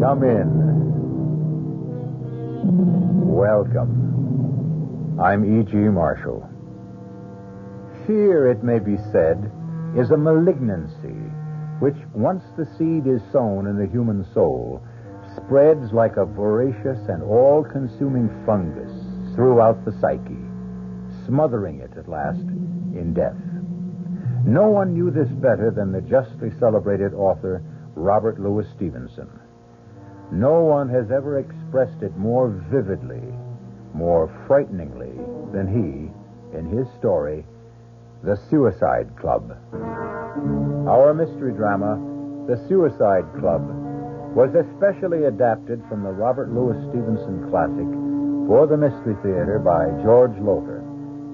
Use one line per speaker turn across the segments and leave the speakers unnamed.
Come in. Welcome. I'm E.G. Marshall. Fear, it may be said, is a malignancy which, once the seed is sown in the human soul, spreads like a voracious and all-consuming fungus throughout the psyche, smothering it at last in death. No one knew this better than the justly celebrated author Robert Louis Stevenson. No one has ever expressed it more vividly, more frighteningly than he in his story, The Suicide Club. Our mystery drama, The Suicide Club, was especially adapted from the Robert Louis Stevenson classic for the Mystery Theater by George Lothar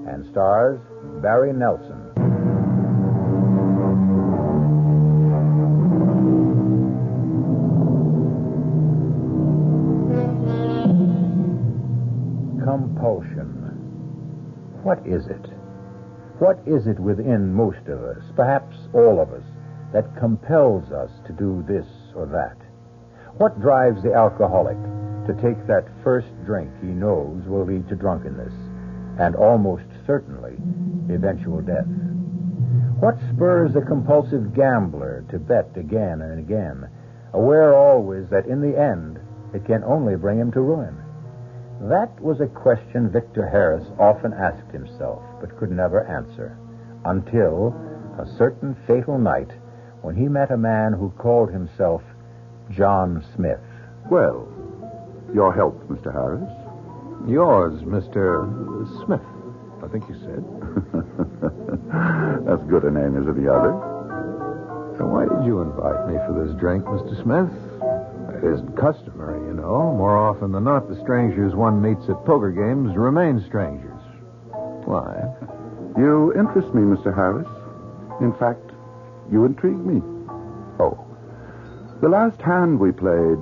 and stars Barry Nelson. Compulsion. What is it? What is it within most of us, perhaps all of us, that compels us to do this or that? What drives the alcoholic to take that first drink he knows will lead to drunkenness and almost certainly eventual death? What spurs the compulsive gambler to bet again and again, aware always that in the end it can only bring him to ruin? That was a question Victor Harris often asked himself, but could never answer, until a certain fatal night when he met a man who called himself John Smith.
Well, your health, Mr. Harris.
Yours, Mr. Smith, I think you said.
As good a name as any other.
So why did you invite me for this drink, Mr. Smith? It isn't customary, you know. More often than not, the strangers one meets at poker games remain strangers. Why?
You interest me, Mr. Harris. In fact, you intrigue me.
Oh.
The last hand we played,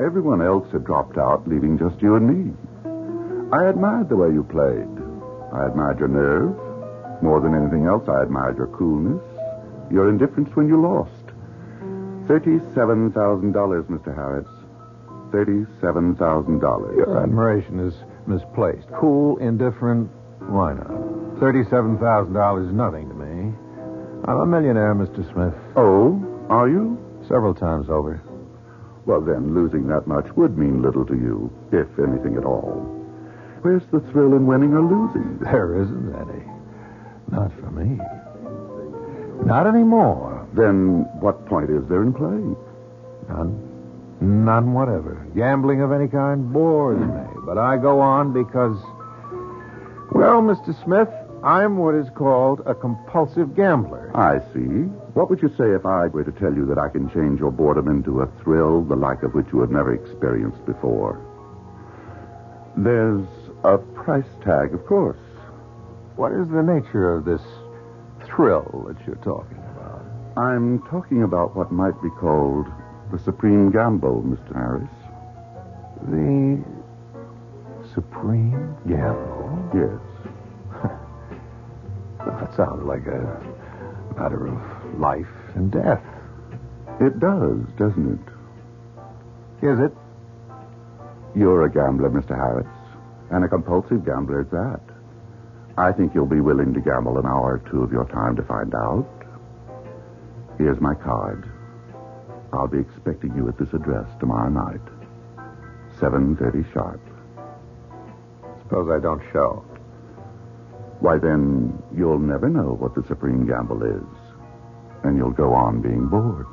everyone else had dropped out, leaving just you and me. I admired the way you played. I admired your nerve. More than anything else, I admired your coolness, your indifference when you lost. $37,000, Mr. Harris. $37,000.
Your admiration is misplaced. Cool, indifferent, why not? $37,000 is nothing to me. I'm a millionaire, Mr. Smith.
Oh, are you?
Several times over.
Well, then, losing that much would mean little to you, if anything at all. Where's the thrill in winning or losing?
There isn't any. Not for me. Not anymore.
Then what point is there in play?
None. None whatever. Gambling of any kind bores me. But I go on because, well, Mr. Smith, I'm what is called a compulsive gambler.
I see. What would you say if I were to tell you that I can change your boredom into a thrill, the like of which you have never experienced before? There's a price tag, of course.
What is the nature of this thrill that you're talking about?
I'm talking about what might be called the supreme gamble, Mr. Harris.
The supreme gamble?
Yes.
That sounds like a matter of life and death.
It does, doesn't it?
Is it?
You're a gambler, Mr. Harris, and a compulsive gambler at that. I think you'll be willing to gamble an hour or two of your time to find out. Here's my card. I'll be expecting you at this address tomorrow night. 7:30 sharp.
Suppose I don't show.
Why, then, you'll never know what the supreme gamble is. And you'll go on being bored.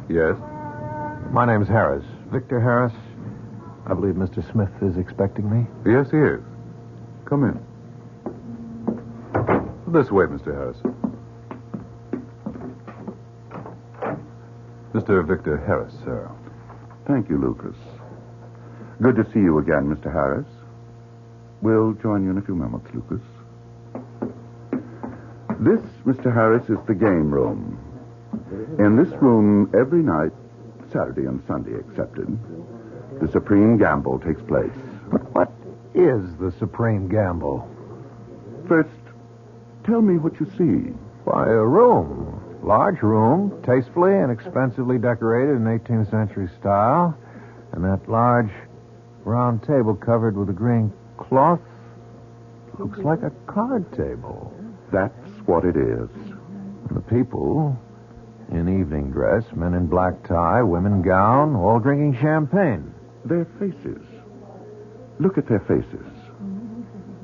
Yes?
My name's Harris. Victor Harris. I believe Mr. Smith is expecting me.
Yes, he is. Come in. This way, Mr. Harris.
Mr. Victor Harris, sir.
Thank you, Lucas. Good to see you again, Mr. Harris. We'll join you in a few moments, Lucas. This, Mr. Harris, is the game room. In this room, every night, Saturday and Sunday excepted, the supreme gamble takes place.
But what is the supreme gamble?
First, tell me what you see.
Why, a room. Large room, tastefully and expensively decorated in 18th century style. And that large round table covered with a green cloth looks like a card table.
That's what it is.
And the people in evening dress, men in black tie, women gown, all drinking champagne.
Their faces. Look at their faces.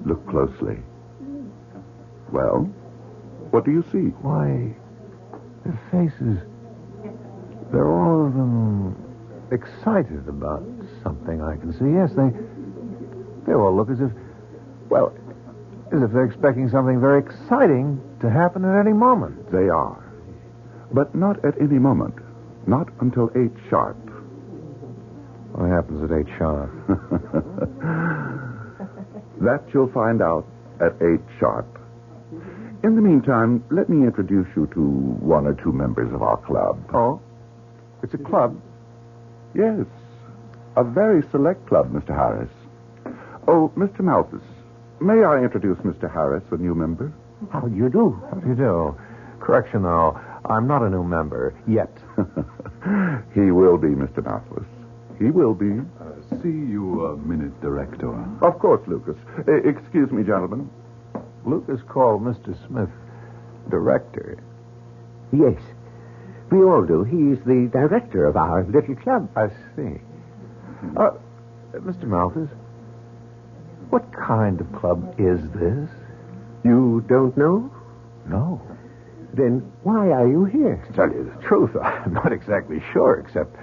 Look closely. Well, what do you see?
Why, their faces, they're all of them excited about something I can see. Yes, they all look as if, well, as if they're expecting something very exciting to happen at any moment.
They are. But not at any moment. Not until 8 sharp.
What happens at 8 sharp?
That you'll find out at 8 sharp. In the meantime, let me introduce you to one or two members of our club.
Oh? It's a club?
Yes. A very select club, Mr. Harris. Oh, Mr. Malthus, may I introduce Mr. Harris, a new member?
How do you do? How do you do? Correction, though. I'm not a new member yet.
He will be, Mr. Malthus. He will be.
See you a minute, Director.
Of course, Lucas. Excuse me, gentlemen.
Lucas called Mr. Smith director.
Yes, we all do. He's the director of our little club.
I see. Mr. Malthus, what kind of club is this?
You don't know?
No.
Then why are you here?
To tell you the truth, I'm not exactly sure, except...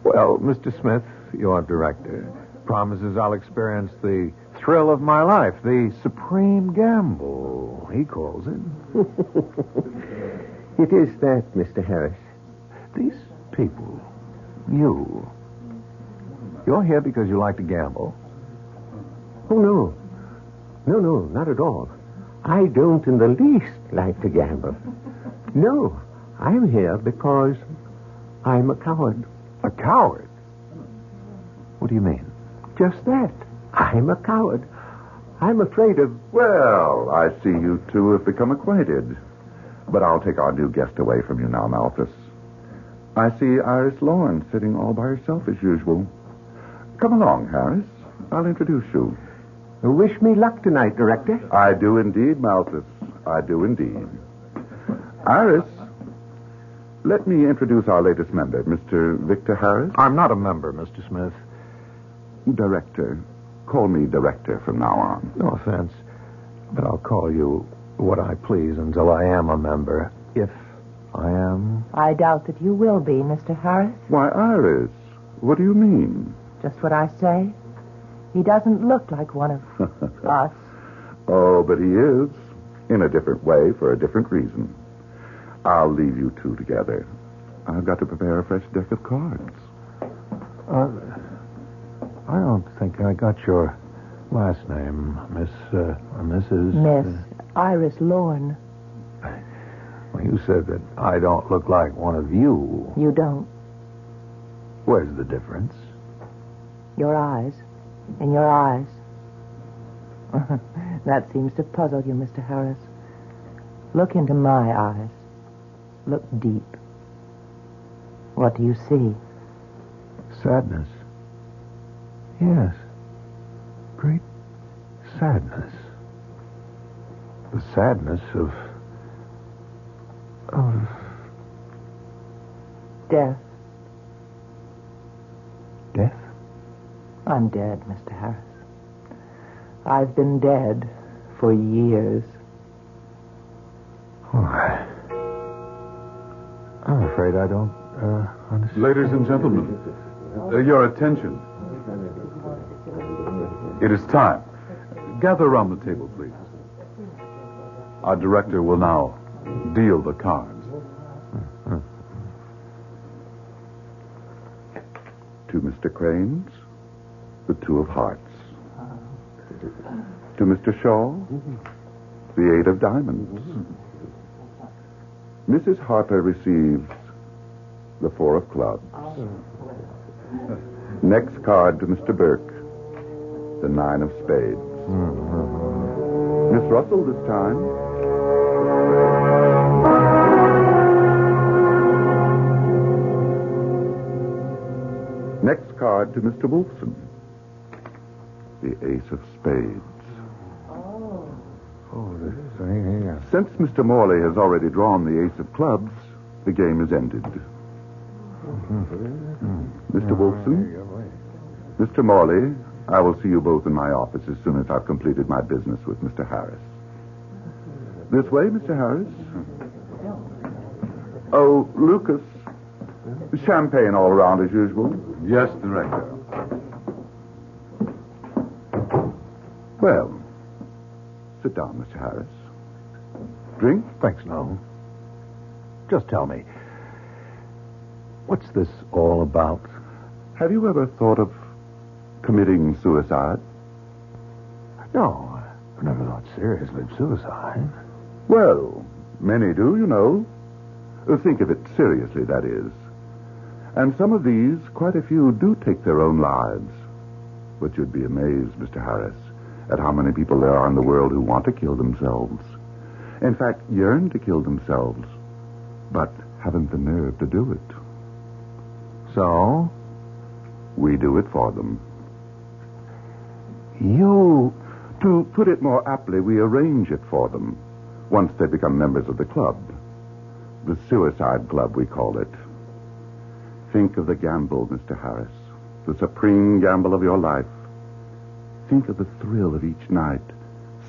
Well, Mr. Smith, your director, promises I'll experience the thrill of my life, the supreme gamble, he calls it.
It is that, Mr. Harris.
These people, you're here because you like to gamble?
Oh, no. No, not at all. I don't in the least like to gamble. No, I'm here because I'm a coward.
A coward? What do you mean?
Just that. I'm a coward. I'm afraid of...
Well, I see you two have become acquainted. But I'll take our new guest away from you now, Malthus. I see Iris Lawrence sitting all by herself as usual. Come along, Harris. I'll introduce you.
Wish me luck tonight, Director.
I do indeed, Malthus. I do indeed. Iris, let me introduce our latest member, Mr. Victor Harris.
I'm not a member, Mr. Smith.
Director. Call me Director from now on.
No offense, but I'll call you what I please until I am a member, if I am.
I doubt that you will be, Mr. Harris.
Why, Iris, what do you mean?
Just what I say. He doesn't look like one of us.
Oh, but he is. In a different way, for a different reason. I'll leave you two together. I've got to prepare a fresh deck of cards.
I don't think I got your last name, Mrs.
Miss Iris Lorne.
Well, you said that I don't look like one of you.
You don't.
Where's the difference?
Your eyes. In your eyes. That seems to puzzle you, Mr. Harris. Look into my eyes. Look deep. What do you see?
Sadness. Yes. Great sadness. The sadness of
Death.
death.
I'm dead, Mr. Harris. I've been dead for years.
Oh, I'm afraid I don't understand.
Ladies and gentlemen, your attention. It is time. Gather around the table, please. Our director will now deal the cards.
To Mr. Cranes, the two of hearts. To Mr. Shaw, the 8 of diamonds. Mrs. Harper receives the 4 of clubs. Next card to Mr. Burke, The 9 of spades. Miss Russell this time. Next card to Mr. Wolfson. The ace of spades. Since Mr. Morley has already drawn the ace of clubs, the game is ended. Mr. Wolfson, Mr. Morley, I will see you both in my office as soon as I've completed my business with Mr. Harris. This way, Mr. Harris. Oh, Lucas, champagne all around as usual.
Yes, Director.
Well, sit down, Mr. Harris. Drink?
Thanks, no. Just tell me, what's this all about?
Have you ever thought of committing suicide?
No, I've never thought seriously of suicide.
Well, many do, you know. Think of it seriously, that is. And some of these, quite a few, do take their own lives. But you'd be amazed, Mr. Harris, at how many people there are in the world who want to kill themselves. In fact, yearn to kill themselves, but haven't the nerve to do it.
So?
We do it for them.
You...
To put it more aptly, we arrange it for them once they become members of the club. The suicide club, we call it. Think of the gamble, Mr. Harris. The supreme gamble of your life. Think of the thrill of each night,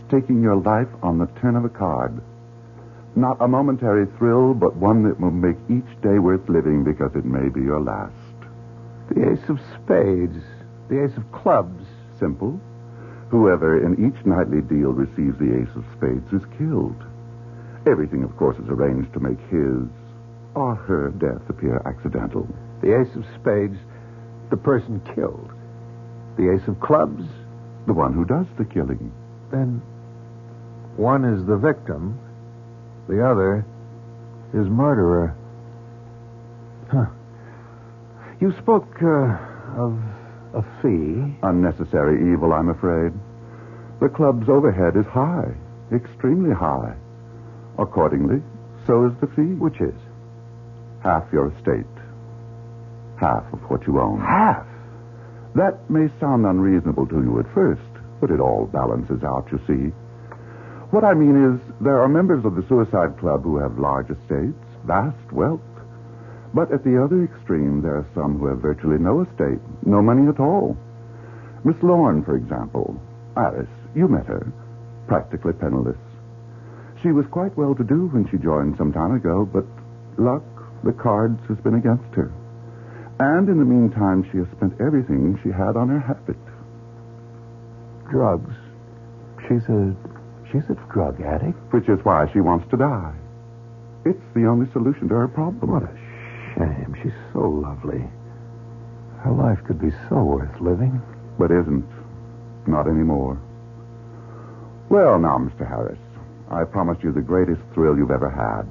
staking your life on the turn of a card. Not a momentary thrill, but one that will make each day worth living because it may be your last.
The ace of spades. The ace of clubs.
Simple. Whoever in each nightly deal receives the ace of spades is killed. Everything, of course, is arranged to make his or her death appear accidental.
The ace of spades, the person killed. The ace of clubs,
the one who does the killing.
Then one is the victim, the other is murderer. Huh. You spoke of a fee.
Unnecessary evil, I'm afraid. The club's overhead is high, extremely high. Accordingly, so is the fee.
Which is?
Half your estate. Half of what you own.
Half?
That may sound unreasonable to you at first, but it all balances out, you see. What I mean is, there are members of the Suicide Club who have large estates, vast wealth. But at the other extreme, there are some who have virtually no estate, no money at all. Miss Lorne, for example. Alice, you met her. Practically penniless. She was quite well-to-do when she joined some time ago, but luck, the cards, has been against her. And in the meantime, she has spent everything she had on her habit.
Drugs. She's a drug addict.
Which is why she wants to die. It's the only solution to her problem.
What a shame. She's so lovely. Her life could be so worth living.
But isn't. Not anymore. Well, now, Mr. Harris, I promised you the greatest thrill you've ever had.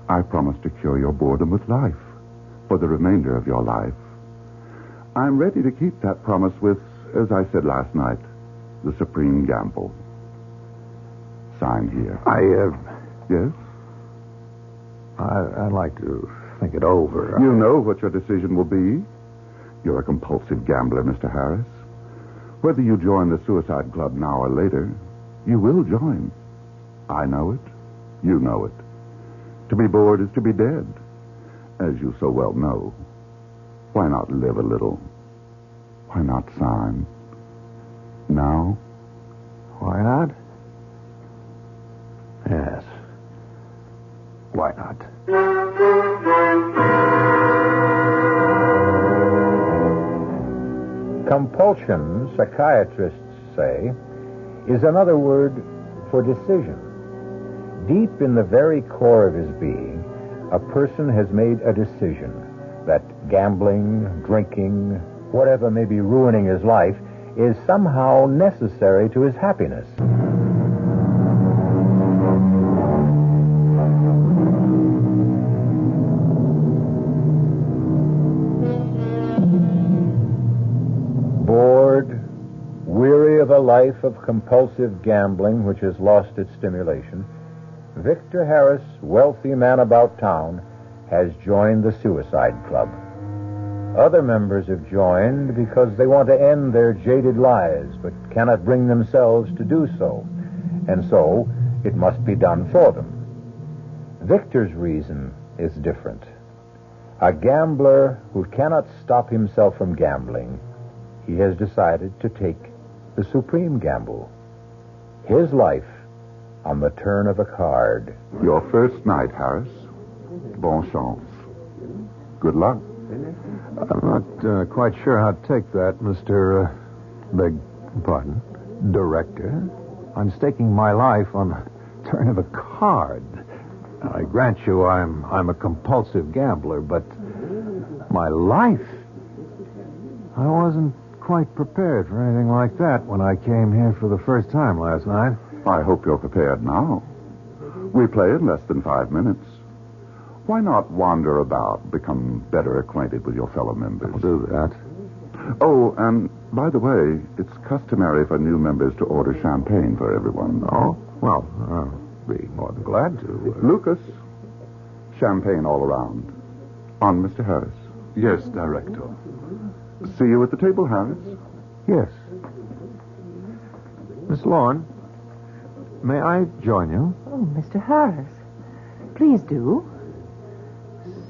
I promised to cure your boredom with life for the remainder of your life. I'm ready to keep that promise with, as I said last night, the supreme gamble. Sign here. Yes?
I'd like to think it over.
You know what your decision will be. You're a compulsive gambler, Mr. Harris. Whether you join the Suicide Club now or later, you will join. I know it. You know it. To be bored is to be dead, as you so well know. Why not live a little? Why not sign? Now?
Why not? Yes. Why not?
Compulsion, psychiatrists say, is another word for decision. Deep in the very core of his being, a person has made a decision that gambling, drinking, whatever may be ruining his life, is somehow necessary to his happiness. Bored, weary, of a life of compulsive gambling which has lost its stimulation, Victor Harris, wealthy man about town, has joined the Suicide Club. Other members have joined because they want to end their jaded lives, but cannot bring themselves to do so, and so it must be done for them. Victor's reason is different. A gambler who cannot stop himself from gambling, he has decided to take the supreme gamble. His life on the turn of a card.
Your first night, Harris. Bon chance. Good luck.
I'm not quite sure how to take that, Mr. Beg pardon, Director. I'm staking my life on the turn of a card. I grant you I'm a compulsive gambler, but my life? I wasn't quite prepared for anything like that when I came here for the first time last night.
I hope you're prepared now. We play in less than 5 minutes. Why not wander about, become better acquainted with your fellow members?
I'll do that.
Oh, and by the way, it's customary for new members to order champagne for everyone.
Oh? Well, I'll be more than glad to.
Lucas, champagne all around. On Mr. Harris.
Yes, Director.
See you at the table, Harris.
Yes. Miss Lorne, may I join you?
Oh, Mr. Harris. Please do.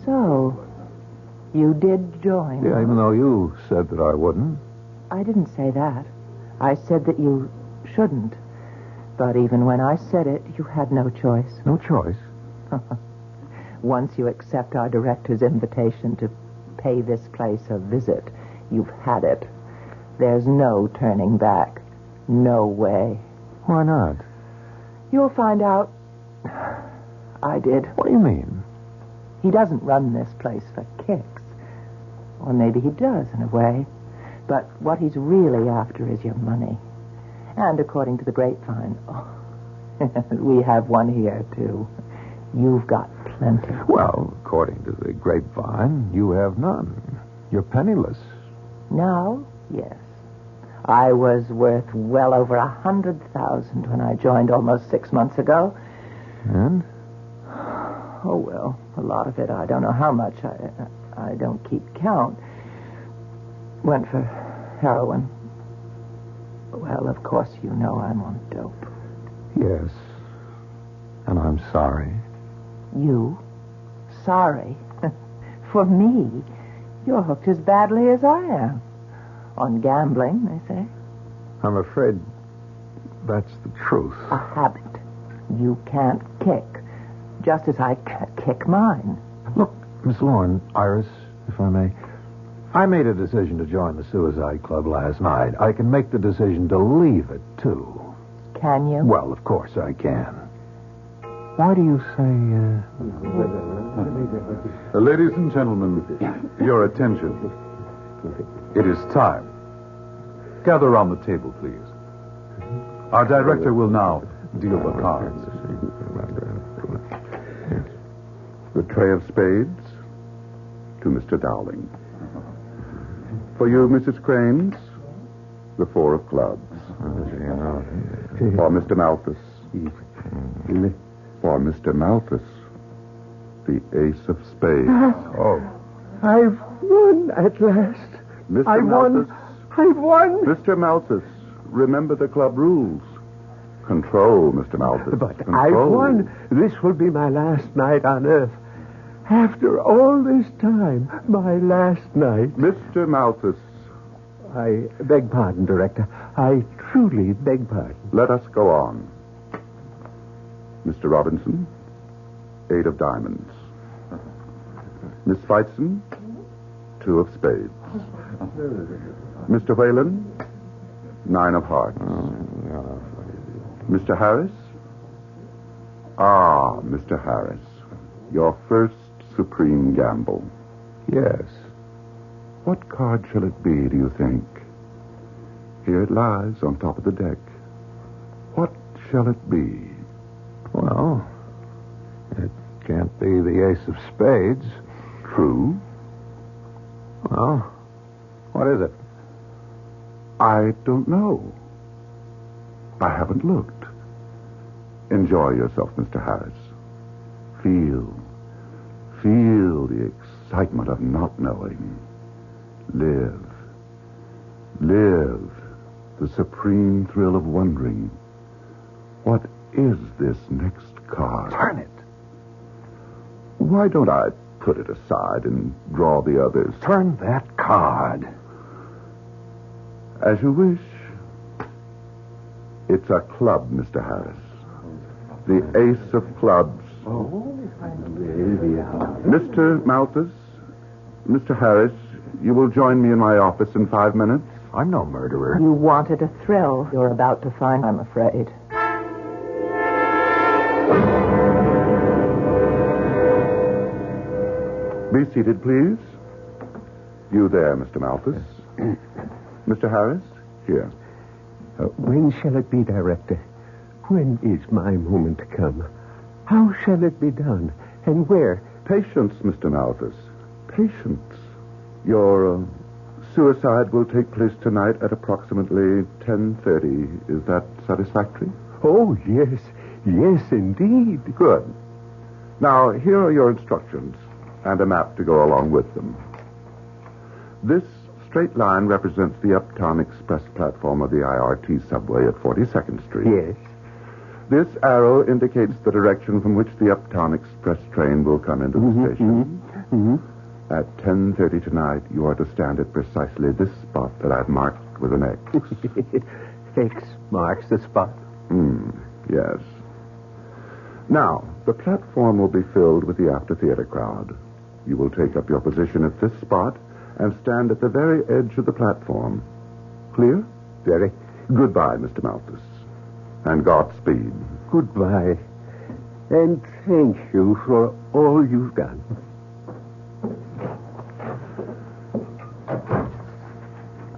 So, you did join?
Yeah, even though you said that I wouldn't.
I didn't say that. I said that you shouldn't. But even when I said it, you had no choice.
No choice?
Once you accept our director's invitation to pay this place a visit, you've had it. There's no turning back. No way.
Why not?
You'll find out. I did.
What do you mean?
He doesn't run this place for kicks. Or maybe he does, in a way. But what he's really after is your money. And according to the grapevine, we have one here, too. You've got plenty.
Well, according to the grapevine, you have none. You're penniless.
Now, yes. I was worth well over 100,000 when I joined almost 6 months ago.
And?
Oh, well, a lot of it, I don't know how much. I don't keep count. Went for heroin. Well, of course, you know I'm on dope.
Yes. And I'm sorry.
You? Sorry? For me? You're hooked as badly as I am. On gambling, they say.
I'm afraid that's the truth.
A habit. You can't kick. Just as I can't kick mine.
Look, Miss Lorne, Iris, if I may, I made a decision to join the Suicide Club last night. I can make the decision to leave it, too.
Can you?
Well, of course I can. Why do you say,
Ladies and gentlemen, your attention. It is time. Gather around the table, please. Our director will now deal the cards.
The tray of spades to Mr. Dowling. For you, Mrs. Cranes, the 4 of clubs. For Mr. Malthus. For Mr. Malthus, the ace of spades.
Oh. I've won at last.
Mr.
I won.
Malthus.
I've won.
Mr. Malthus, remember the club rules. Control, Mr. Malthus.
But
Control.
I've won. This will be my last night on Earth. After all this time, my last night.
Mr. Malthus.
I beg pardon, Director. I truly beg pardon.
Let us go on. Mr. Robinson, 8 of diamonds. Miss Feitzen, 2 of spades. Mr. Whalen, 9 of hearts. Mr. Harris? Ah, Mr. Harris. Your first supreme gamble.
yes.
What card shall it be, do you think? Here it lies on top of the deck. What shall it be?
Well, it can't be the ace of spades.
True.
Well, what is it?
I don't know. I haven't looked. Enjoy yourself, Mr. Harris. Feel the excitement of not knowing. Live the supreme thrill of wondering. What is this next card?
Turn it.
Why don't I put it aside and draw the others?
Turn that card.
As you wish. It's a club, Mr. Harris. The ace of clubs. Mr. Malthus, Mr. Harris, you will join me in my office in 5 minutes.
I'm no murderer.
You wanted a thrill you're about to find, I'm afraid.
Be seated, please. You there, Mr. Malthus. Mr. Harris, here.
When shall it be, Director? When is my moment to come? How shall it be done? And where?
Patience, Mr. Malthus. Patience. Your suicide will take place tonight at approximately 10:30. Is that satisfactory?
Oh, yes. Yes, indeed.
Good. Now, here are your instructions and a map to go along with them. This straight line represents the Uptown Express platform of the IRT subway at 42nd Street.
Yes.
This arrow indicates the direction from which the Uptown Express train will come into the station. At 10:30 tonight, you are to stand at precisely this spot that I've marked with an X.
X marks the spot.
Yes. Now, the platform will be filled with the after-theater crowd. You will take up your position at this spot and stand at the very edge of the platform. Clear?
Very.
Goodbye, Mr. Malthus. And Godspeed.
Goodbye. And thank you for all you've done.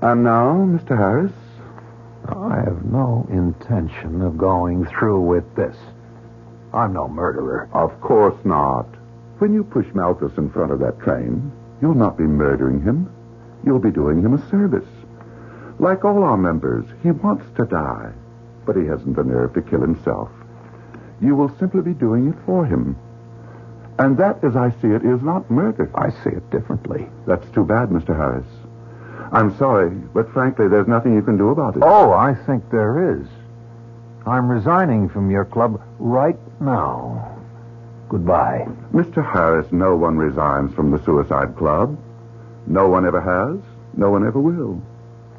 And now, Mr. Harris?
I have no intention of going through with this. I'm no murderer.
Of course not. When you push Malthus in front of that train, you'll not be murdering him. You'll be doing him a service. Like all our members, he wants to die, but he hasn't the nerve to kill himself. You will simply be doing it for him. And that, as I see it, is not murder.
I see it differently.
That's too bad, Mr. Harris. I'm sorry, but frankly, there's nothing you can do about it.
Oh, I think there is. I'm resigning from your club right now. Goodbye.
Mr. Harris, no one resigns from the Suicide Club. No one ever has. No one ever will.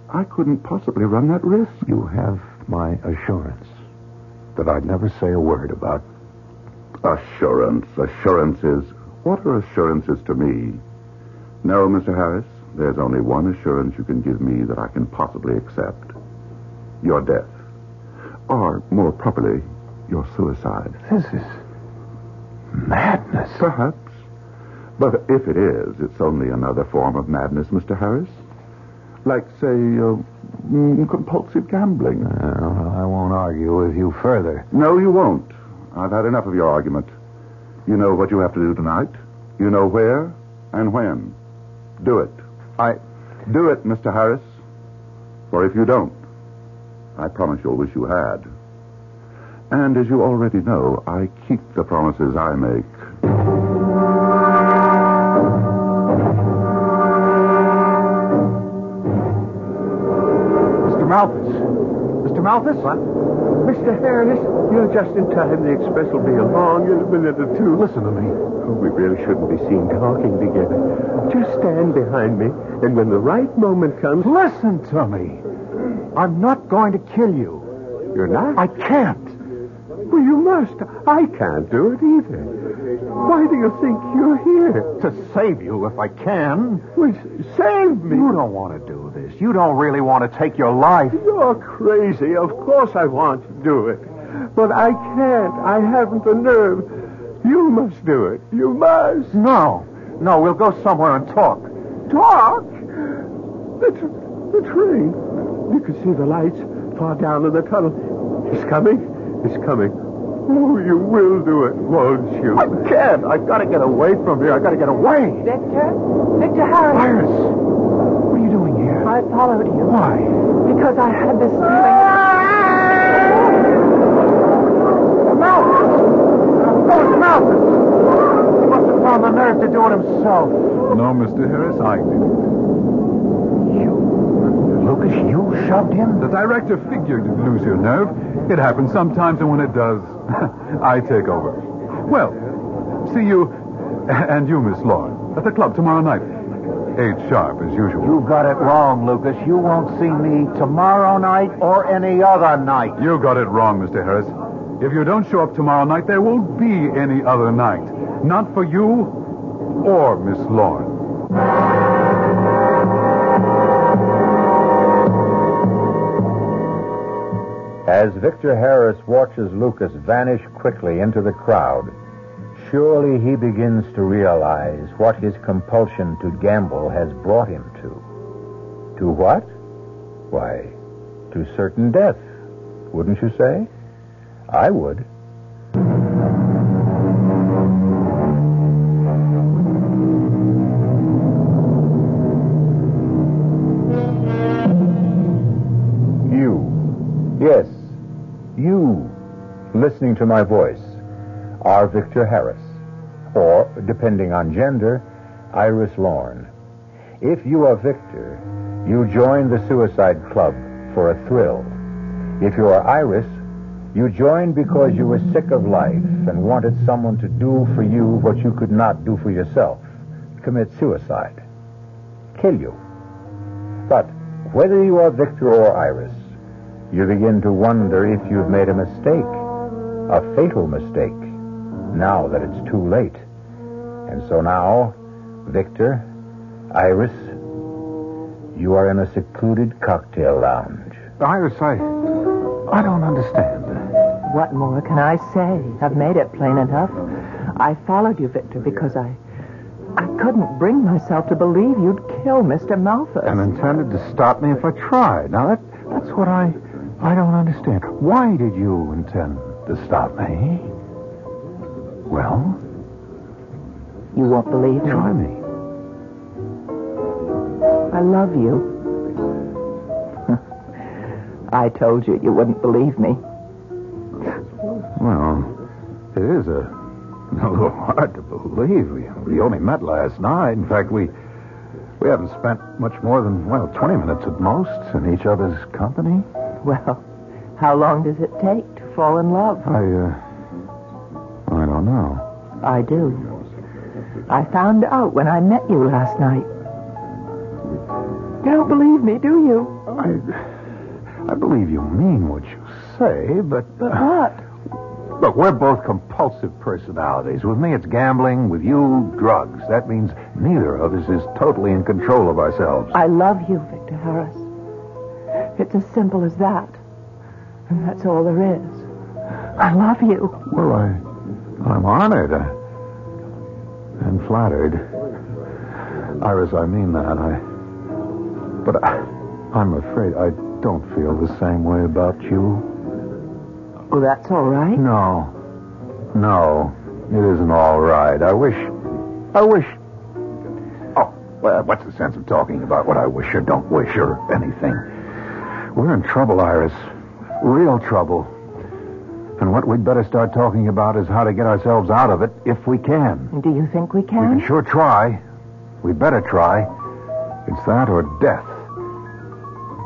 I couldn't possibly run that risk.
You have my assurance that I'd never say a word about...
Assurances. What are assurances to me? No, Mr. Harris, there's only one assurance you can give me that I can possibly accept. Your death. Or, more properly, your suicide.
This is madness.
Perhaps. But if it is, it's only another form of madness, Mr. Harris. Like, say, compulsive gambling.
I won't argue with you further.
No, you won't. I've had enough of your argument. You know what you have to do tonight. You know where and when. Do it. Do it, Mr. Harris. For if you don't, I promise you'll wish you had. And as you already know, I keep the promises I make.
Mr. Malthus. Mr. Malthus?
What? Mr. Harris, you're just in time. The express will be along in a minute or two.
Listen to me.
Oh, we really shouldn't be seen talking together. Just stand behind me, and when the right moment comes...
Listen to me. I'm not going to kill you.
You're not?
I can't.
Well, you must. I can't do it either. Why do you think you're here?
To save you if I can.
Well, save me.
You don't want to do this. You don't really want to take your life.
You're crazy. Of course I want to do it. But I can't. I haven't the nerve. You must do it. You must.
No, we'll go somewhere and talk.
Talk? The train. You can see the lights far down in the tunnel. It's coming. It's coming. Oh, you will do it, won't you?
I can't. I've got to get away from here. I've got to get away.
Victor? Victor Harris.
Iris, what are you doing here?
I followed you.
Why?
Because I had this feeling...
It's Malcolm! He must have found the nerve to do it himself.
No, Mr. Harris, I did.
Lucas, you shoved him?
The director figured you'd lose your nerve. It happens sometimes, and when it does, I take over. Well, see you, and you, Miss Lauren, at the club tomorrow night. 8 sharp, as usual.
You got it wrong, Lucas. You won't see me tomorrow night or any other night.
You got it wrong, Mr. Harris. If you don't show up tomorrow night, there won't be any other night. Not for you or Miss Lauren.
As Victor Harris watches Lucas vanish quickly into the crowd, surely he begins to realize what his compulsion to gamble has brought him to. To what? Why, to certain death, wouldn't you say? I would. Yes, you, listening to my voice, are Victor Harris, or, depending on gender, Iris Lorne. If you are Victor, you join the Suicide Club for a thrill. If you are Iris, you joined because you were sick of life and wanted someone to do for you what you could not do for yourself, commit suicide, kill you. But whether you are Victor or Iris, you begin to wonder if you've made a mistake, a fatal mistake, now that it's too late. And so now, Victor, Iris, you are in a secluded cocktail lounge.
Iris, I don't understand.
What more can I say? I've made it plain enough. I followed you, Victor, because I couldn't bring myself to believe you'd kill Mr. Malthus.
And intended to stop me if I tried. Now, that's what I don't understand. Why did you intend to stop me? Well?
You won't believe me.
Try me.
I love you. I told you you wouldn't believe me.
Well, it is a little hard to believe. We only met last night. In fact, we haven't spent much more than, 20 minutes at most in each other's company.
Well, how long does it take to fall in love?
I don't know.
I do. I found out when I met you last night. You don't believe me, do you?
I believe you mean what you say, but...
But what?
Look, we're both compulsive personalities. With me, it's gambling. With you, drugs. That means neither of us is totally in control of ourselves.
I love you, Victor Harris. It's as simple as that. And that's all there is. I love you.
Well, I'm honored and flattered. Iris, I mean that. But I'm afraid I don't feel the same way about you.
Oh, that's all right?
No, it isn't all right. I wish... Oh, well, what's the sense of talking about what I wish or don't wish or anything? We're in trouble, Iris. Real trouble. And what we'd better start talking about is how to get ourselves out of it if we can.
Do you think we can?
We can sure try. We'd better try. It's that or death.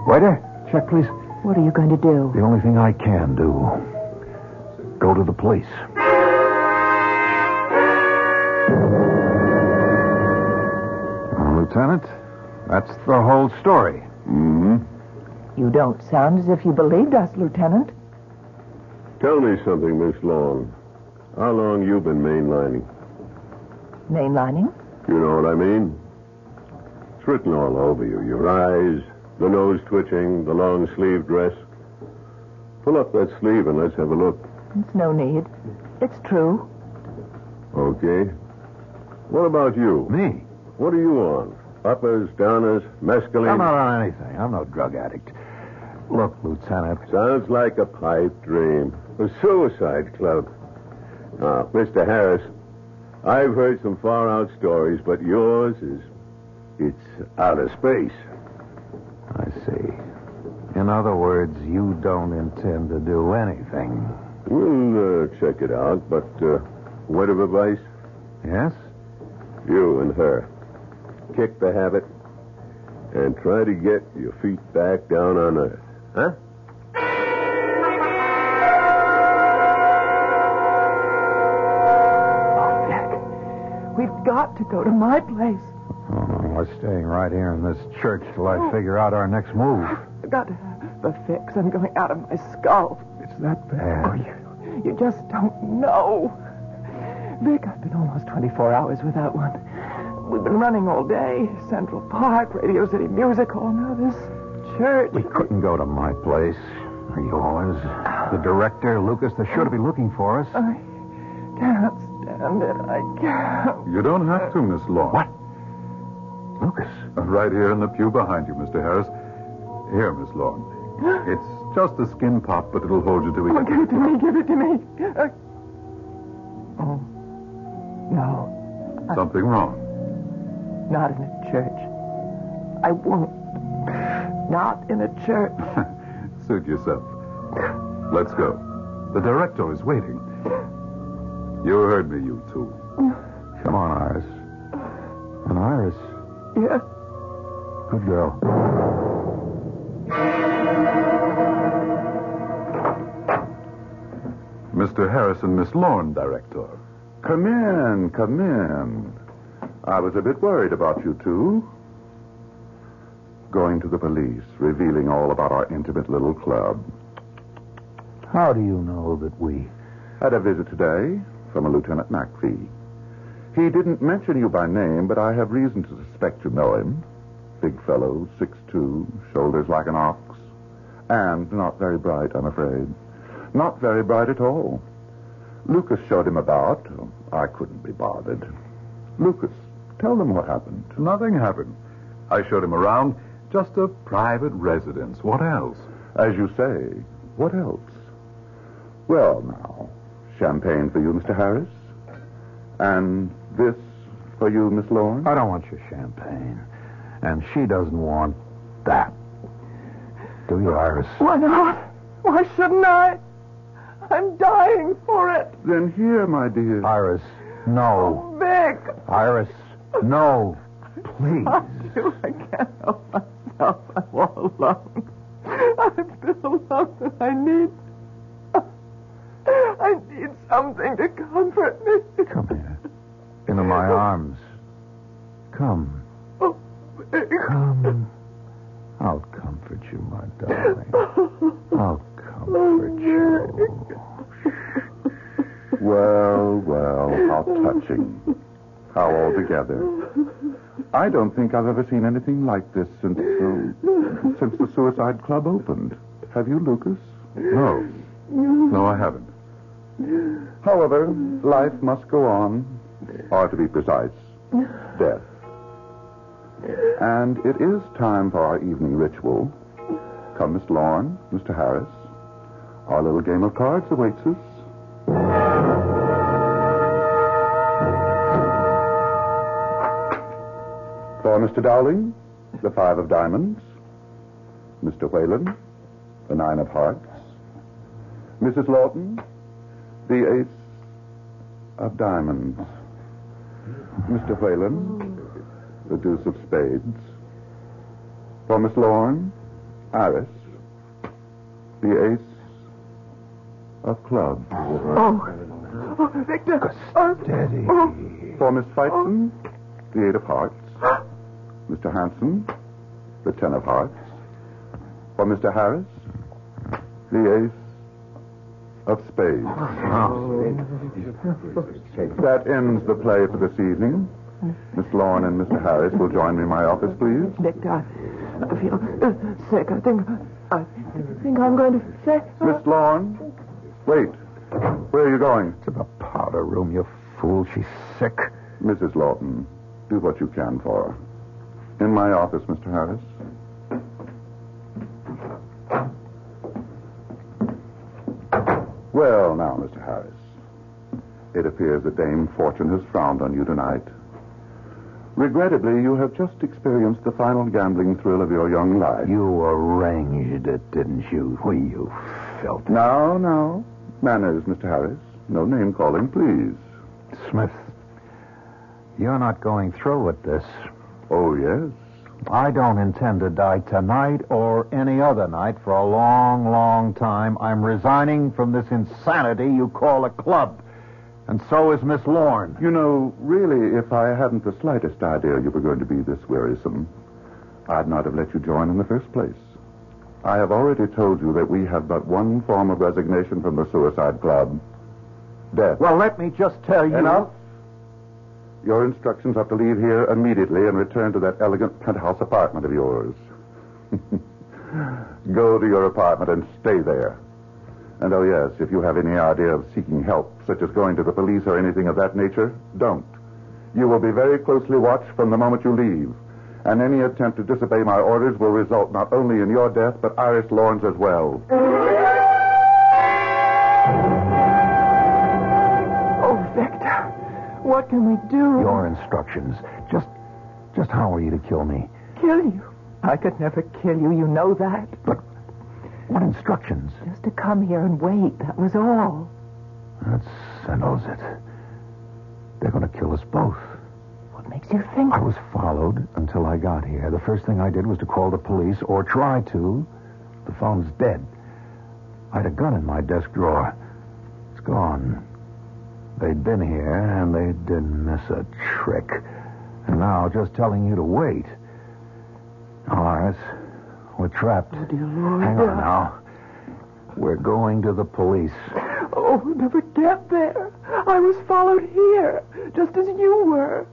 Waiter, check, please.
What are you going to do?
The only thing I can do. Go to the police. Lieutenant, that's the whole story.
Mm-hmm.
You don't sound as if you believed us, Lieutenant.
Tell me something, Miss Long. How long you been mainlining?
Mainlining?
You know what I mean? It's written all over you. Your eyes, the nose twitching, the long-sleeved dress. Pull up that sleeve and let's have a look.
It's no need. It's true.
Okay. What about you?
Me?
What are you on? Uppers, downers, mescaline?
I'm not on anything. I'm no drug addict. Look, Lieutenant.
Sounds like a pipe dream. A suicide club. Now, Mr. Harris, I've heard some far-out stories, but yours is... it's outer space.
I see. In other words, you don't intend to do anything.
We'll check it out, but word of advice?
Yes?
You and her. Kick the habit and try to get your feet back down on earth. Huh?
Oh, Vic, we've got to go to my place.
Oh, we're staying right here in this church till I figure out our next move.
I've got to have the fix. I'm going out of my skull.
It's that bad.
Oh, you just don't know. Vic, I've been almost 24 hours without one. We've been running all day. Central Park, Radio City Music Hall, now this church.
We couldn't go to my place. Or yours. The director, Lucas, they're sure to be looking for us.
I can't stand it. I can't.
You don't have to, Miss Law.
What? Lucas.
Right here in the pew behind you, Mr. Harris. Here, Miss Law. It's just a skin pop, but it'll hold you till we get
Give it to me. Give it to me. Oh. No.
Something wrong.
Not in a church. I won't. Not in a church.
Suit yourself. Let's go. The director is waiting. You heard me, you two.
Come on, Iris. And Iris.
Yes.
Good girl.
Mr. Harris and Miss Lorne, director.
Come in, come in. I was a bit worried about you two. Going to the police, revealing all about our intimate little club.
How do you know that we...
Had a visit today from a Lieutenant McPhee. He didn't mention you by name, but I have reason to suspect you know him. Big fellow, 6'2", shoulders like an ox. And not very bright, I'm afraid. Not very bright at all. Lucas showed him about. I couldn't be bothered. Lucas, tell them what happened.
Nothing happened. I showed him around. Just a private residence. What else?
As you say, what else? Well, now, champagne for you, Mr. Harris. And this for you, Miss Lorne.
I don't want your champagne. And she doesn't want that. Do you, Iris?
Why not? Why shouldn't I? I'm dying for it.
Then here, my dear.
Iris, no.
Oh, Vic.
Iris, no. Please.
I can't help myself. I'm all alone. I've been alone and I need something to comfort me.
Come here. Into my arms. Come.
Oh, Vic.
Come. I'll comfort you, my darling. I'll comfort you.
Well, how touching. How altogether. I don't think I've ever seen anything like this since the Suicide Club opened. Have you, Lucas?
No. No, I haven't.
However, life must go on, or to be precise, death. And it is time for our evening ritual. Come, Miss Lorne, Mr. Harris. Our little game of cards awaits us. For Mr. Dowling, the 5 of diamonds. Mr. Whalen, the 9 of hearts. Mrs. Lawton, the ace of diamonds. Mr. Whalen, the deuce of spades. For Miss Lorne, Iris, the ace of clubs.
Oh, Victor.
Steady.
For Miss Feitzen, the 8 of hearts. Mr. Hanson, the 10 of hearts. For Mr. Harris, the ace of spades. That ends the play for this evening. Miss Lorne and Mr. Harris will join me in my office, please.
Victor, I feel sick. I think I'm going to say...
Miss Lorne, wait. Where are you going?
To the powder room, you fool. She's sick.
Mrs. Lawton, do what you can for her. In my office, Mr. Harris. Well, now, Mr. Harris, it appears that Dame Fortune has frowned on you tonight. Regrettably, you have just experienced the final gambling thrill of your young life.
You arranged it, didn't you? You filth.
Now, Manners, Mr. Harris. No name calling, please.
Smith, you're not going through with this.
Oh, yes?
I don't intend to die tonight or any other night for a long, long time. I'm resigning from this insanity you call a club. And so is Miss Lorne.
You know, really, if I hadn't the slightest idea you were going to be this wearisome, I'd not have let you join in the first place. I have already told you that we have but one form of resignation from the Suicide Club. Death.
Well, let me just tell you...
Enough. Your instructions are to leave here immediately and return to that elegant penthouse apartment of yours. Go to your apartment and stay there. And oh yes, if you have any idea of seeking help, such as going to the police or anything of that nature, don't. You will be very closely watched from the moment you leave. And any attempt to disobey my orders will result not only in your death, but Iris Lorne's as well.
Oh, Victor, what can we do?
Your instructions. Just how are you to kill me?
Kill you? I could never kill you, you know that.
But what instructions?
Just to come here and wait, that was all.
That settles it. They're going to kill us both.
What makes you think?
I was followed until I got here. The first thing I did was to call the police, or try to. The phone's dead. I had a gun in my desk drawer. It's gone. They'd been here, and they didn't miss a trick. And now, just telling you to wait. All right. We're trapped.
Oh, dear Lord.
Hang on now. We're going to the police.
Oh, we'll never get there. I was followed here, just as you were.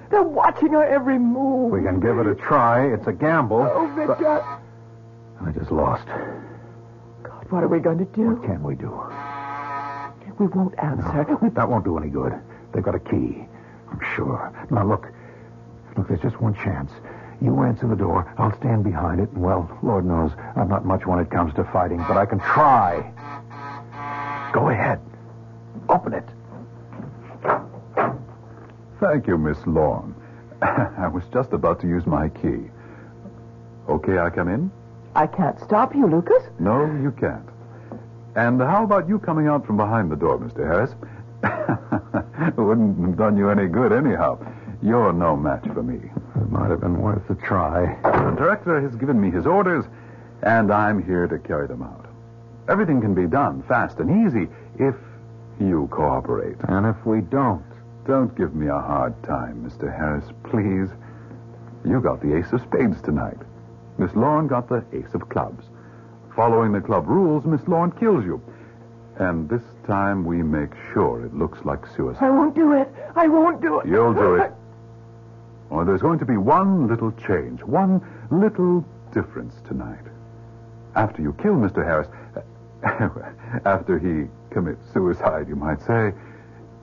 They're watching our every move.
We can give it a try. It's a gamble.
Oh, Victor.
I just lost.
God, what are we going to do?
What can we do?
We won't answer.
No, that won't do any good. They've got a key. I'm sure. Now, look, there's just one chance. You answer the door. I'll stand behind it. And, well, Lord knows, I'm not much when it comes to fighting, but I can try. Go ahead. Open it.
Thank you, Miss Lorne. I was just about to use my key. Okay, I come in?
I can't stop you, Lucas.
No, you can't. And how about you coming out from behind the door, Mr. Harris? Wouldn't have done you any good anyhow. You're no match for me.
It might have been worth a try.
The director has given me his orders, and I'm here to carry them out. Everything can be done fast and easy if you cooperate.
And if we don't?
Don't give me a hard time, Mr. Harris, please. You got the ace of spades tonight. Miss Lorne got the ace of clubs. Following the club rules, Miss Lorne kills you. And this time we make sure it looks like suicide.
I won't do it. I won't do it.
You'll do it. Or there's going to be one little change, one little difference tonight. After you kill Mr. Harris, after he commits suicide, you might say,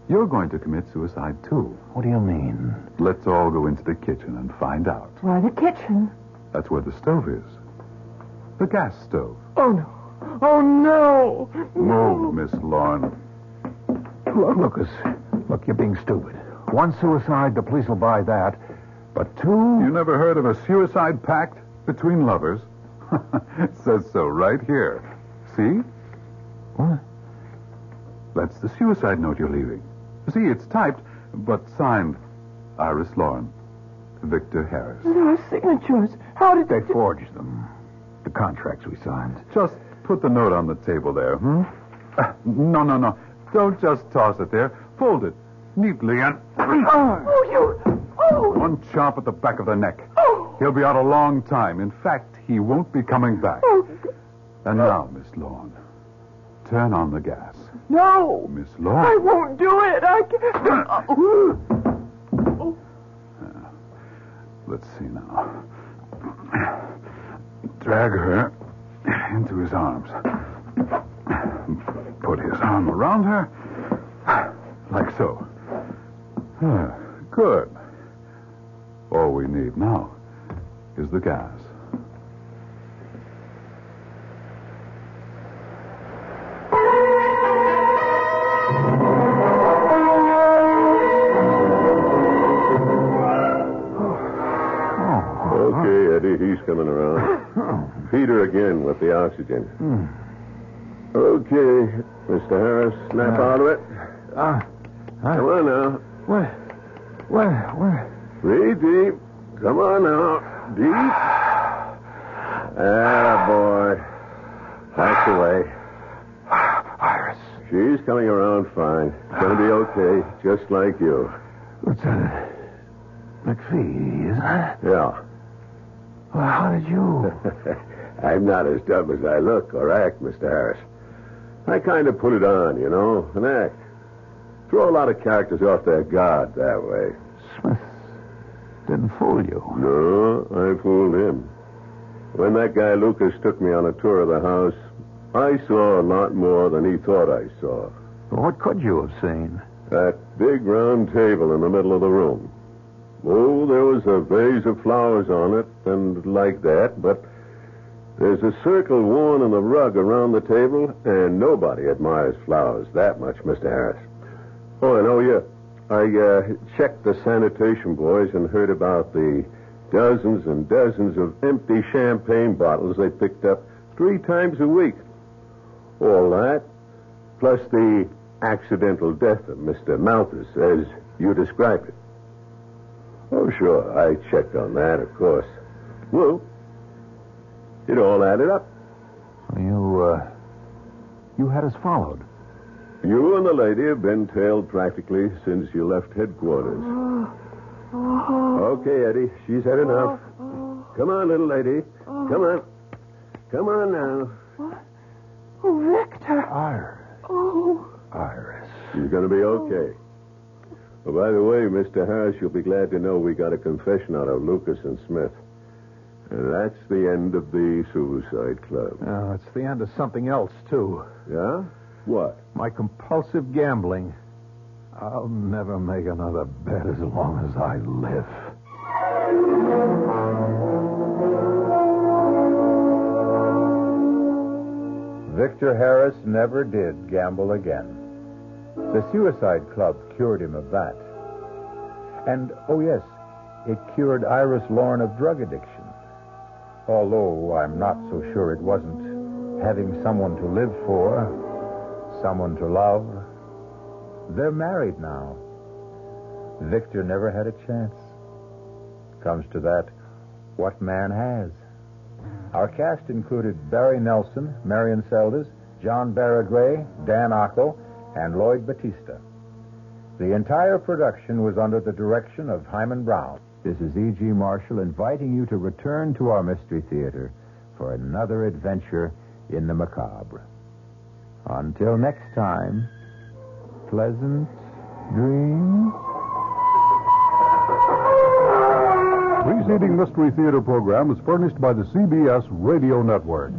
you're going to commit suicide too.
What do you mean?
Let's all go into the kitchen and find out.
Why, the kitchen?
That's where the stove is. The gas stove.
Oh, no. Oh, no.
Move, Miss Lorne.
Look, Lucas. Look, you're being stupid. One suicide, the police will buy that. But two...
You never heard of a suicide pact between lovers? It says so right here. See?
What?
That's the suicide note you're leaving. See, it's typed, but signed Iris Lorne, Victor Harris.
There are signatures. How did
They forged them. The contracts we signed.
Just put the note on the table there, No. Don't just toss it there. Fold it neatly and...
Oh, you... Oh!
One chop at the back of the neck.
Oh!
He'll be out a long time. In fact, he won't be coming back.
Oh.
And now, Miss Lorne, turn on the gas.
No!
Miss Lorne.
I won't do it. I can't...
Let's see now. Drag her into his arms. Put his arm around her. Like so. Good. All we need now is the gas.
Okay, Eddie, he's coming around. Feed her again with the oxygen. Okay, Mr. Harris, snap out of it. Come on now.
Where?
Breathe deep. Come on now. Deep. Boy. That's away.
Iris.
She's coming around fine. Gonna be okay, just like you.
Lieutenant McPhee, isn't it?
Yeah.
Well, how did you...
I'm not as dumb as I look or act, Mr. Harris. I kind of put it on, you know, an act. Throw a lot of characters off their guard that way.
Smith didn't fool you.
No, I fooled him. When that guy Lucas took me on a tour of the house, I saw a lot more than he thought I saw.
Well, what could you have seen?
That big round table in the middle of the room. Oh, there was a vase of flowers on it, and like that, but there's a circle worn in the rug around the table, and nobody admires flowers that much, Mr. Harris. Oh, and I checked the sanitation boys and heard about the dozens and dozens of empty champagne bottles they picked up 3 times a week. All that, plus the accidental death of Mr. Malthus, as you described it. Oh, sure, I checked on that, of course. Well, it all added up.
You had us followed.
You and the lady have been tailed practically since you left headquarters. Okay, Eddie, she's had enough. Come on, little lady. Come on. Come on now.
Oh, Victor.
Iris.
Oh.
Iris.
She's going to be okay. Oh, by the way, Mr. Harris, you'll be glad to know we got a confession out of Lucas and Smith. And that's the end of the Suicide Club.
Oh, it's the end of something else, too.
Yeah? What?
My compulsive gambling. I'll never make another bet as long as I live.
Victor Harris never did gamble again. The Suicide Club cured him of that. And, oh yes, it cured Iris Lorne of drug addiction. Although I'm not so sure it wasn't having someone to live for, someone to love. They're married now. Victor never had a chance. Comes to that, what man has? Our cast included Barry Nelson, Marion Seldes, John Barragray, Dan Ocko, and Lloyd Batista. The entire production was under the direction of Hyman Brown. This is E.G. Marshall inviting you to return to our Mystery Theater for another adventure in the macabre. Until next time, pleasant dreams.
Preceding Mystery Theater program is furnished by the CBS Radio Network.